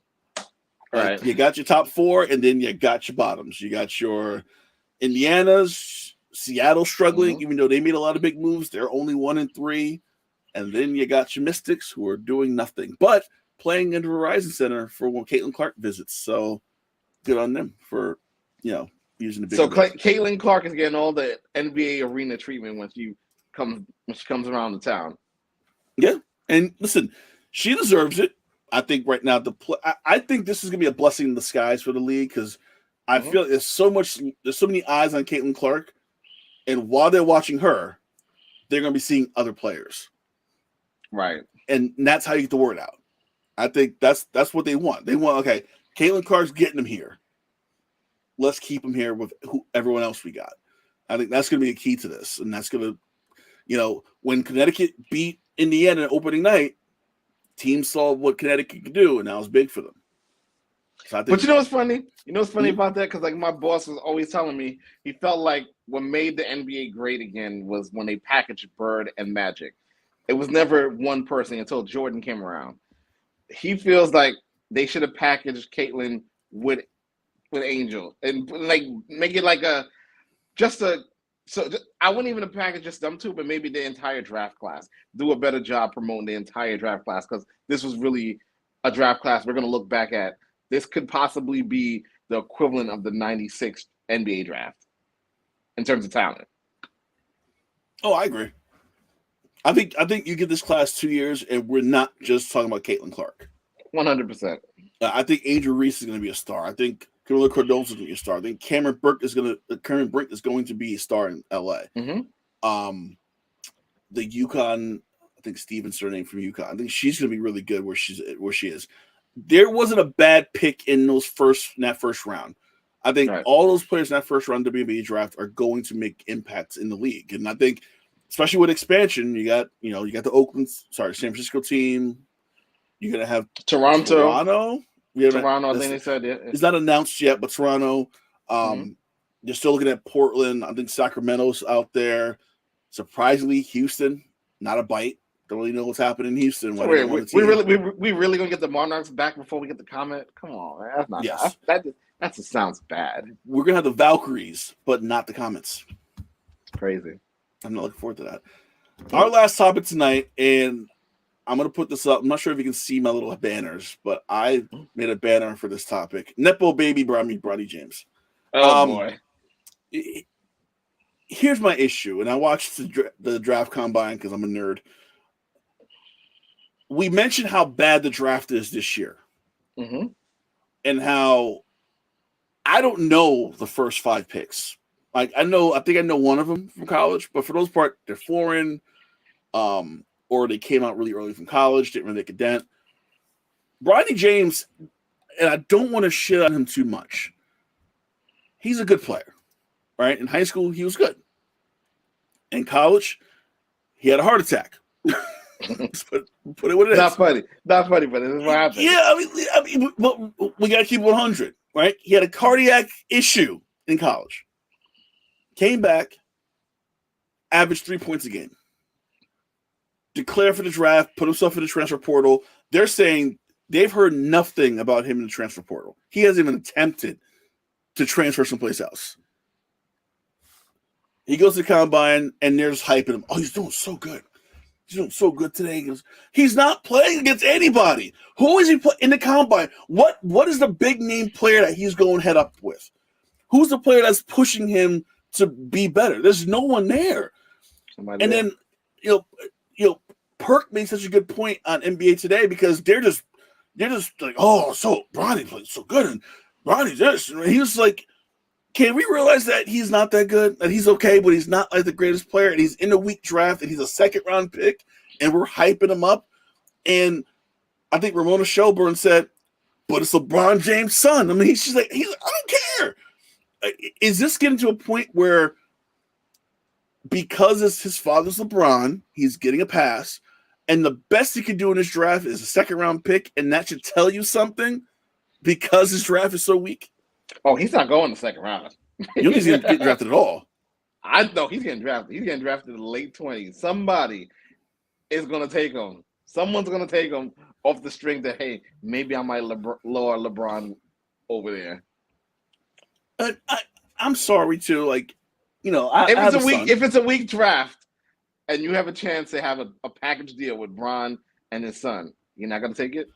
Speaker 3: Right.
Speaker 2: You got your top four, and then you got your bottoms. You got your Indiana's, Seattle struggling, even though they made a lot of big moves. They're only 1-3. And then you got your Mystics, who are doing nothing but playing in the Verizon Center for when Caitlin Clark visits. So good on them for, using the big.
Speaker 3: So Caitlin Clark is getting all the NBA arena treatment when she comes around the town.
Speaker 2: Yeah, and listen, she deserves it. I think right now I think this is gonna be a blessing in disguise for the league because I feel like there's so many eyes on Caitlin Clark, and while they're watching her, they're gonna be seeing other players.
Speaker 3: Right.
Speaker 2: And that's how you get the word out. I think that's what they want. They want, okay, Caitlin Clark's getting them here. Let's keep them here with everyone else we got. I think that's going to be a key to this. And that's going to, when Connecticut beat Indiana opening night, teams saw what Connecticut could do, and that was big for them. So
Speaker 3: but you know what's funny? You know what's funny about that? Because, my boss was always telling me he felt like what made the NBA great again was when they packaged Bird and Magic. It was never one person until Jordan came around. He feels like they should have packaged Caitlin with Angel and make it like I wouldn't even package just them two, but maybe the entire draft class. Do a better job promoting the entire draft class because this was really a draft class we're going to look back at. This could possibly be the equivalent of the 96 NBA draft in terms of talent.
Speaker 2: Oh, I agree. I think you give this class 2 years, and we're not just talking about Caitlin Clark.
Speaker 3: 100%.
Speaker 2: I think Angel Reese is going to be a star. I think Camila Cordova is going to be a star. I think Cameron Brink is going to be a star in LA.
Speaker 3: Mm-hmm.
Speaker 2: The UConn, I think Steven's her name from UConn. I think she's going to be really good where she is. There wasn't a bad pick in that first round. I think all those players in that first round WNBA draft are going to make impacts in the league, and I think, especially with expansion, you got the San Francisco team. You're gonna have Toronto.
Speaker 3: I think they said
Speaker 2: it's not announced yet, but Toronto. You're still looking at Portland. I think Sacramento's out there. Surprisingly, Houston, not a bite. Don't really know what's happening in Houston.
Speaker 3: So we really gonna get the Monarchs back before we get the comment? Come on, man. That's not.
Speaker 2: Yes.
Speaker 3: That just sounds bad.
Speaker 2: We're gonna have the Valkyries, but not the Comets.
Speaker 3: Crazy.
Speaker 2: I'm not looking forward to that. Our last topic tonight, and I'm going to put this up. I'm not sure if you can see my little banners, but I made a banner for this topic. Nepo baby Bronny James.
Speaker 3: Oh, boy.
Speaker 2: Here's my issue, and I watched the draft combine because I'm a nerd. We mentioned how bad the draft is this year.
Speaker 3: Mm-hmm.
Speaker 2: And how I don't know the first 5 picks. Like I think I know one of them from college, but for the most part, they're foreign, or they came out really early from college, didn't really make a dent. Bronny James, and I don't want to shit on him too much. He's a good player, right? In high school, he was good. In college, he had a heart attack. Put it what it is.
Speaker 3: Not funny, but this is what happened.
Speaker 2: Yeah, I mean, we got to keep 100, right? He had a cardiac issue in college. Came back, averaged 3 points a game. Declared for the draft, put himself in the transfer portal. They're saying they've heard nothing about him in the transfer portal. He hasn't even attempted to transfer someplace else. He goes to the combine, and they're just hyping him. Oh, he's doing so good. He's doing so good today. He's not playing against anybody. Who is he in the combine? What is the big name player that he's going head up with? Who's the player that's pushing him to be better? There's no one there. Then Perk made such a good point on NBA Today because they're just like, oh, so Bronny played so good and Bronny's this. And he was like, can we realize that he's not that good? That he's okay, but he's not like the greatest player, and he's in a weak draft, and he's a second-round pick, and we're hyping him up. And I think Ramona Shelburne said, but it's LeBron James' son. I mean, she's like, I don't care. Is this getting to a point where because his father's LeBron, he's getting a pass, and the best he could do in his draft is a second-round pick, and that should tell you something because his draft is so weak?
Speaker 3: Oh, he's not going the second round.
Speaker 2: You don't think he's getting drafted at all?
Speaker 3: I know he's getting drafted. He's getting drafted in the late 20s. Somebody is going to take him. Someone's going to take him off the string that, hey, maybe I might lower LeBron over there.
Speaker 2: I'm sorry, too. Like,
Speaker 3: if it's a weak draft and you have a chance to have a package deal with Bron and his son, you're not going to take it?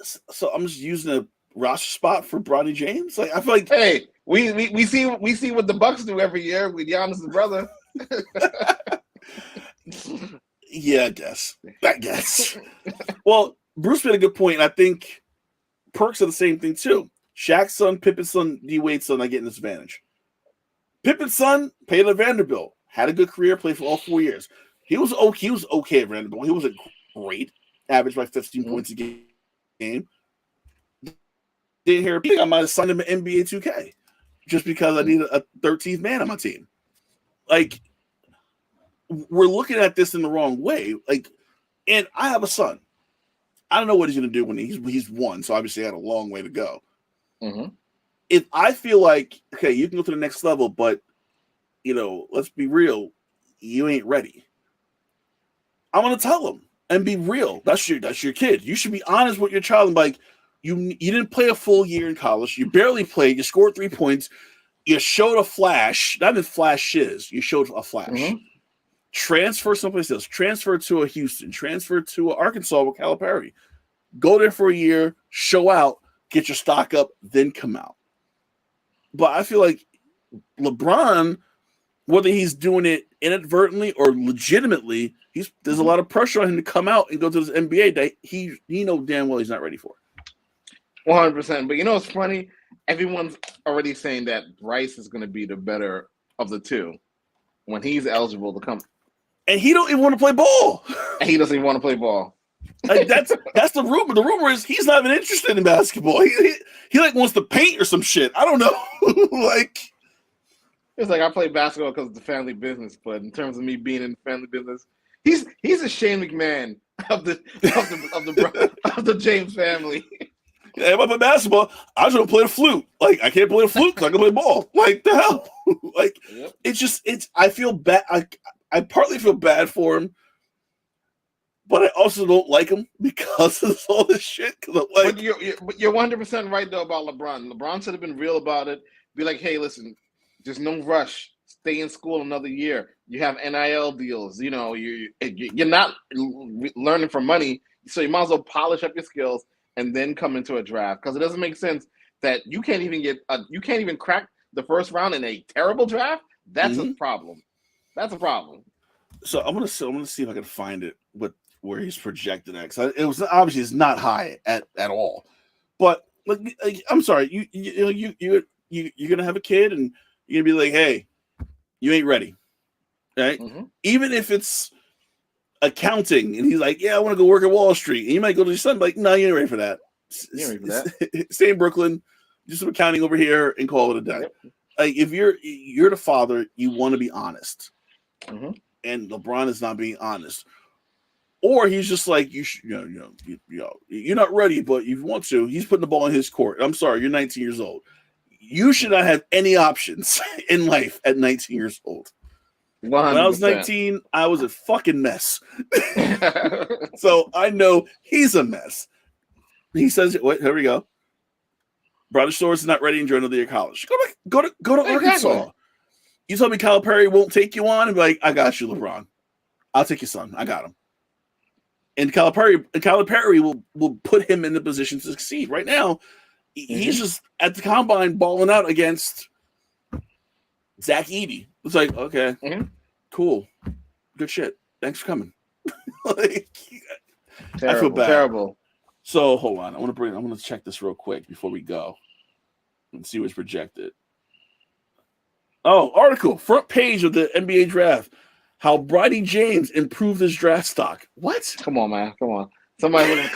Speaker 2: So I'm just using a roster spot for Bronny James. Like I feel like,
Speaker 3: hey, we see what the Bucks do every year with Giannis' brother.
Speaker 2: Yeah, I guess. Well, Bruce made a good point. I think Perks are the same thing too. Shaq's son, Pippen's son, D Wade's son, I get an advantage. Pippen's son played at Vanderbilt, had a good career, played for all 4 years. He was okay at Vanderbilt. He wasn't great, averaged by 15 points a game. Didn't hear I might have signed him an NBA 2K just because I needed a 13th man on my team. Like, we're looking at this in the wrong way. Like, and I have a son. I don't know what he's going to do when he's 1, so obviously I had a long way to go.
Speaker 3: Mm-hmm.
Speaker 2: If I feel like, okay, you can go to the next level, but, let's be real, you ain't ready. I'm going to tell him and be real. That's your kid. You should be honest with your child and be like, you didn't play a full year in college. You barely played. You scored 3 points. You showed a flash. Not even flashes. You showed a flash. Mm-hmm. Transfer someplace else. Transfer to a Houston. Transfer to a Arkansas with Calipari. Go there for a year. Show out. Get your stock up. Then come out. But I feel like LeBron, whether he's doing it inadvertently or legitimately, there's a lot of pressure on him to come out and go to this NBA that he knows damn well he's not ready for.
Speaker 3: 100%. But it's funny? Everyone's already saying that Bryce is going to be the better of the two when he's eligible to come.
Speaker 2: And he don't even want to play ball.
Speaker 3: And he doesn't even want to play ball.
Speaker 2: Like that's the rumor. The rumor is he's not even interested in basketball. He like wants to paint or some shit. I don't know. Like
Speaker 3: it's like I play basketball because it's the family business. But in terms of me being in the family business, he's a Shane McMahon of the James family.
Speaker 2: Yeah, if I play basketball, I just want to play the flute. Like, I can't play the flute because I can play ball. Like, the hell? Like, yep. I feel bad. I partly feel bad for him, but I also don't like him because of all this shit. But
Speaker 3: you're 100% right, though, about LeBron. LeBron should have been real about it. Be like, hey, listen, there's no rush. Stay in school another year. You have NIL deals. You're not learning for money, so you might as well polish up your skills and then come into a draft, because it doesn't make sense that you can't even crack the first round in a terrible draft. That's a problem. That's a problem.
Speaker 2: So I'm gonna see if I can find it where he's projected at. It was obviously it's not high at all, but Like I'm sorry, you're gonna have a kid and you're gonna be like, hey, you ain't ready, right?
Speaker 3: Mm-hmm.
Speaker 2: Even if it's accounting and he's like, yeah, I want to go work at Wall Street, and you might go to your son like, no, you ain't ready for that.
Speaker 3: You ain't ready for that.
Speaker 2: Stay in Brooklyn, do some accounting over here, and call it a day.
Speaker 3: Yep.
Speaker 2: Like if you're the father, you want to be honest,
Speaker 3: Mm-hmm.
Speaker 2: and LeBron is not being honest. Or he's just like, you're not ready, but if you want to, he's putting the ball in his court. I'm sorry, you're 19 years old. You should not have any options in life at 19 years old.
Speaker 3: 100%.
Speaker 2: When I was 19, I was a fucking mess. So I know he's a mess. He says, wait, here we go. Brother Stores is not ready to enjoy another year of college. Go to Arkansas.
Speaker 3: Exactly.
Speaker 2: You told me Calipari won't take you on, and be like, I got you, LeBron. I'll take your son. I got him. And Calipari will put him in the position to succeed. Right now, he's just at the combine balling out against Zach Edey. It's like, okay, cool, good shit. Thanks for coming. Like,
Speaker 3: Terrible,
Speaker 2: I feel bad.
Speaker 3: Terrible.
Speaker 2: So hold on, I'm gonna check this real quick before we go and see what's projected. Oh, article front page of the NBA draft. How Bridie James improved his draft stock. What?
Speaker 3: Come on, man. Come on. Somebody look at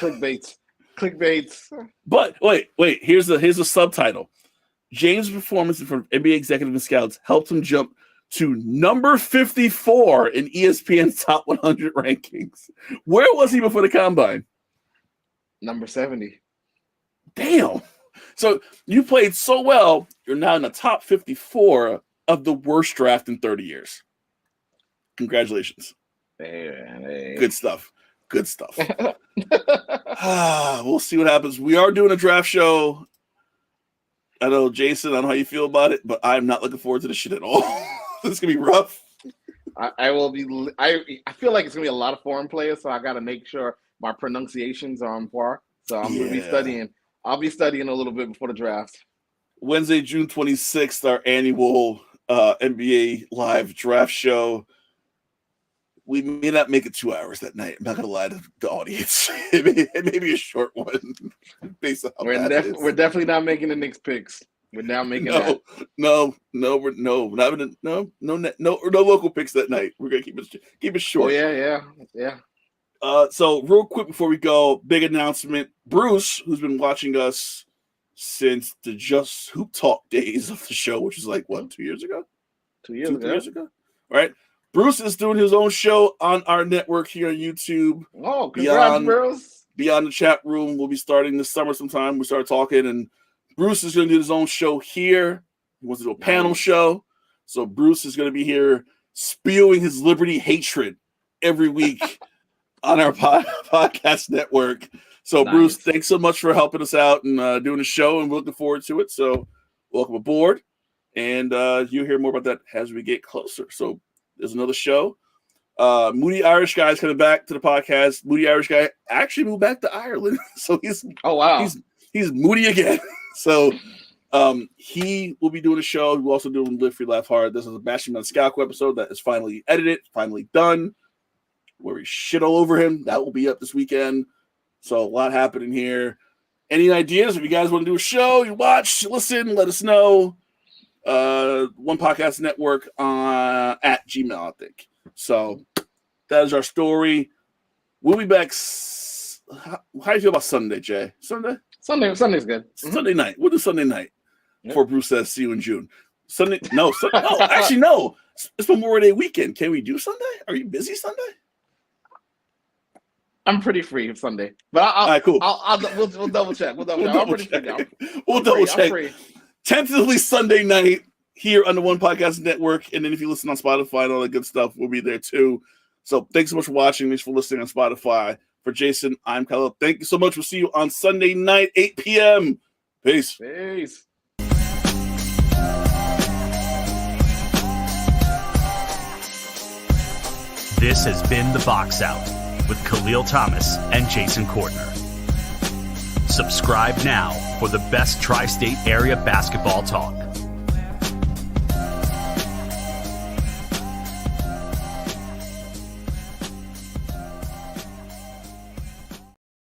Speaker 3: clickbaits.
Speaker 2: But wait. Here's the subtitle. James' performance in front of NBA executive and scouts helped him jump to number 54 in ESPN's top 100 rankings. Where was he before the combine?
Speaker 3: Number 70.
Speaker 2: Damn. So you played so well, you're now in the top 54 of the worst draft in 30 years. Congratulations.
Speaker 3: Hey.
Speaker 2: Good stuff. We'll see what happens. We are doing a draft show. I know, Jason, I don't know how you feel about it, but I'm not looking forward to this shit at all. This is going to be rough.
Speaker 3: I will be. I feel like it's going to be a lot of foreign players, so I got to make sure my pronunciations are on par. So I'm going to be studying. I'll be studying a little bit before the draft.
Speaker 2: Wednesday, June 26th, our annual NBA Live draft show. We may not make it 2 hours that night. I'm not going to lie to the audience. It may be a short one based on how bad it is.
Speaker 3: We're definitely not making the Knicks picks. We're now making that.
Speaker 2: No local picks that night. We're going to keep it short.
Speaker 3: Oh, yeah.
Speaker 2: So real quick before we go, big announcement. Bruce, who's been watching us since the Just Hoop Talk days of the show, which is like, what, 2 years ago?
Speaker 3: 2 years ago.
Speaker 2: All right. Bruce is doing his own show on our network here on YouTube.
Speaker 3: Oh, congrats, Bruce.
Speaker 2: Beyond the Chat Room. We'll be starting this summer sometime. We start talking, and Bruce is going to do his own show here. He wants to do a panel show. So Bruce is going to be here spewing his liberty hatred every week on our podcast network. So, nice. Bruce, thanks so much for helping us out and doing the show, and we're looking forward to it. So welcome aboard, and you'll hear more about that as we get closer. So there's another show. Moody Irish Guy is coming back to the podcast. Moody Irish Guy actually moved back to Ireland, so he's moody again. So he will be doing a show. We're also doing Live Free, Laugh Hard. This is a Bashing Man Scalco episode that is finally edited, finally done, where we shit all over him. That will be up this weekend. So a lot happening here. Any ideas? If you guys want to do a show, you watch, listen, let us know. One Podcast Network at Gmail, I think. So that is our story. We'll be back. How do you feel about Sunday, Jay? Sunday's
Speaker 3: good.
Speaker 2: Sunday night. We'll do Sunday night. Before Bruce says, see you in June. Sunday. No, actually, no. It's Memorial Day weekend. Can we do Sunday? Are you busy Sunday?
Speaker 3: I'm pretty free Sunday. But
Speaker 2: all right, cool.
Speaker 3: We'll double check. We'll double check.
Speaker 2: Tentatively Sunday night here on the One Podcast Network. And then if you listen on Spotify and all that good stuff, we'll be there too. So thanks so much for watching. Thanks for listening on Spotify. For Jason, I'm Kahlil. Thank you so much. We'll see you on Sunday night, 8 p.m. Peace.
Speaker 1: This has been The Box Out with Kahlil Thomas and Jason Kortner. Subscribe now for the best tri-state area basketball talk.